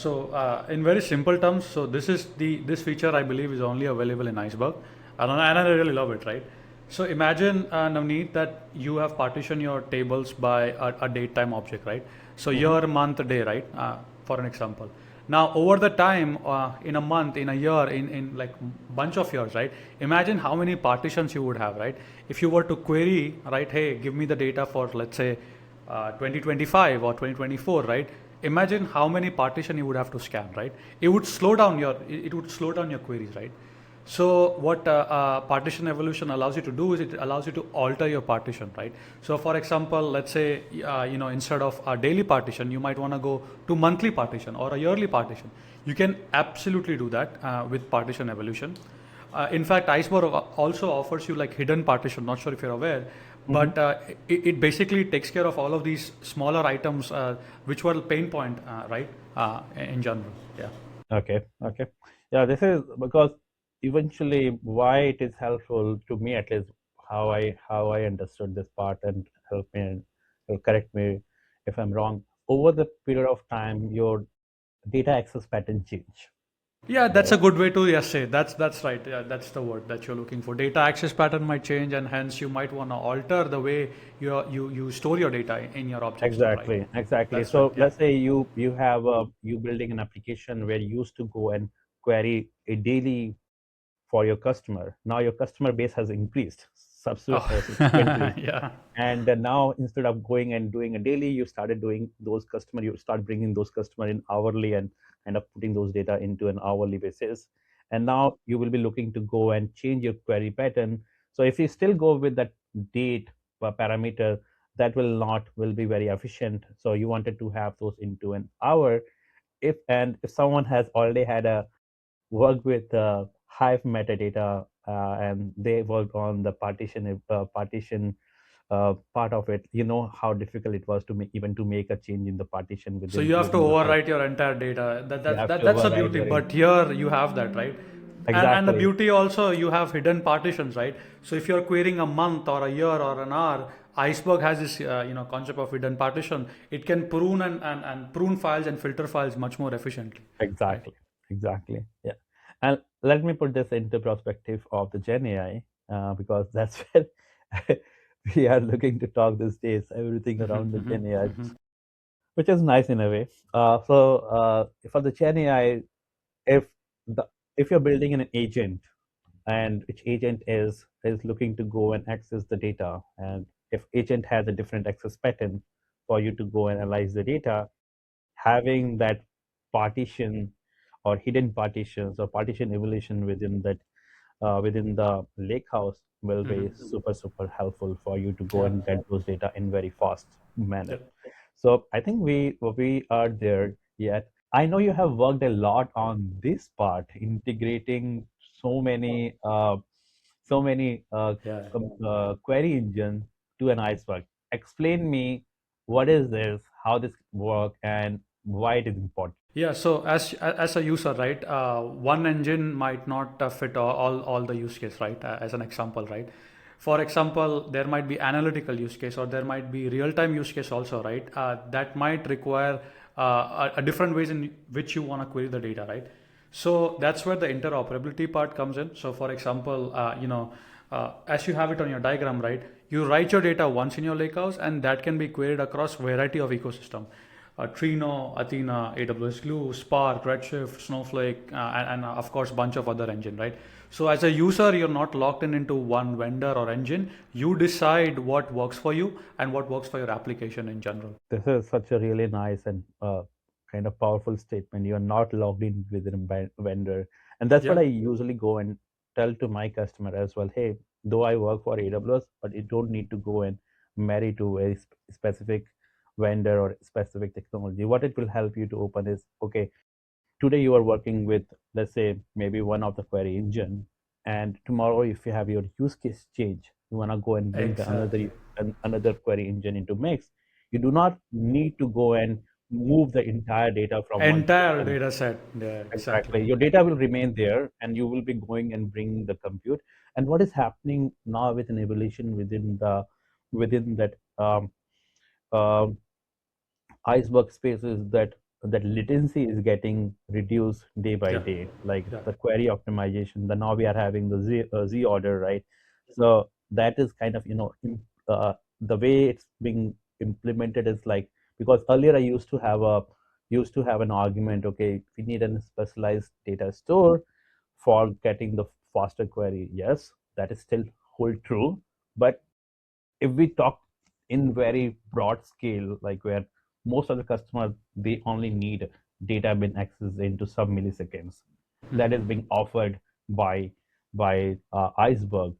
So in very simple terms, so this feature I believe is only available in Iceberg, and I really love it, right? So imagine Navneet that you have partitioned your tables by a date time object, right? So Mm-hmm. year, month, day, right? For an example. Now over the time, in a month, in a year, in like bunch of years, right? Imagine how many partitions you would have, right? If you were to query, right? Hey, give me the data for let's say 2025 or 2024, right? Imagine how many partition you would have to scan, right? It would slow down your queries, right? So what partition evolution allows you to do is it allows you to alter your partition, right? So for example, let's say instead of a daily partition, you might want to go to monthly partition or a yearly partition. You can absolutely do that with partition evolution. In fact, Iceberg also offers you like hidden partition. Not sure if you're aware, Mm-hmm. but it basically takes care of all of these smaller items which were pain point, right? In general, yeah. Okay, okay. Yeah, this is because eventually why it is helpful to me, at least how I understood this part, and help me and correct me if I'm wrong. Over the period of time, your data access pattern change, Yeah, that's right? a good way to yes say that's right. Yeah, that's the word that you're looking for. Data access pattern might change, and hence you might want to alter the way you store your data in your object store, right? Exactly, exactly. That's right. So Yeah. let's say you have you building an application where you used to go and query a daily for your customer. Now your customer base has increased Oh, subsequently. yeah. And now instead of going and doing a daily, you started doing those customer, you start bringing those customer in hourly and end up putting those data into an hourly basis. And now you will be looking to go and change your query pattern. So if you still go with that date parameter, that will be very efficient. So you wanted to have those into an hour. If someone has already had a work with Hive metadata, and they worked on the partition part of it. You know how difficult it was to make, even to make a change in the partition So you have to within the Hive. overwrite your entire data. You have to That's the override beauty. your But here you have that, right? And the exactly, beauty also you have hidden partitions, right? So if you're querying a month or a year or an hour, Iceberg has this concept of hidden partition. It can prune and prune files and filter files much more efficiently, right? exactly, exactly. Yeah, and let me put this into perspective of the Gen AI, because that's where we are looking to talk these days. Everything around the Gen AI, which is nice in a way. For the Gen AI, if the if you're building an agent, and which agent is looking to go and access the data, and if agent has a different access pattern for you to go and analyze the data, having that partition or hidden partitions or partition evolution within that within the lake house will be super helpful for you to go Yeah. and get those data in very fast manner. Yep. So I think we are there yet. I know you have worked a lot on this part, integrating so many Yeah. query engine to an Iceberg. Explain me what is this, how this work, and why it is important. Yeah, so as a user, right, one engine might not fit all the use case, right? As an example, right? For example, there might be analytical use case or there might be real time use case also, right? That might require a different ways in which you want to query the data, right? So that's where the interoperability part comes in. So for example, as you have it on your diagram, right? You write your data once in your lakehouse, and that can be queried across variety of ecosystem. Trino, Athena, AWS Glue, Spark, Redshift, Snowflake, and of course bunch of other engine, right? So as a user, you're not locked in into one vendor or engine. You decide what works for you and what works for your application in general. This is such a really nice and kind of powerful statement. You are not logged in within a vendor, and that's what Yeah. I usually go and tell to my customer as well. Hey, though I work for AWS, but you don't need to go and marry to a specific vendor or specific technology. What it will help you to open is, okay, today you are working with, let's say, maybe one of the query engine, and tomorrow if you have your use case change, you want to go and bring Exactly. another query engine into mix. You do not need to go and move the entire data from one Entire system. data set. Yeah, exactly. Exactly, your data will remain there, and you will be going and bringing the compute. And what is happening now with an evolution within that um, Iceberg space is that that latency is getting reduced day by Yeah. day, like Yeah. the query optimization. The now we are having the Z order, right? So that is kind of the way it's being implemented is like, because earlier I used to have an argument. Okay, we need a specialized data store for getting the faster query. Yes, that is still hold true, but if we talk in very broad scale, like where most of the customers, they only need data bin access into sub milliseconds, that is being offered by Iceberg.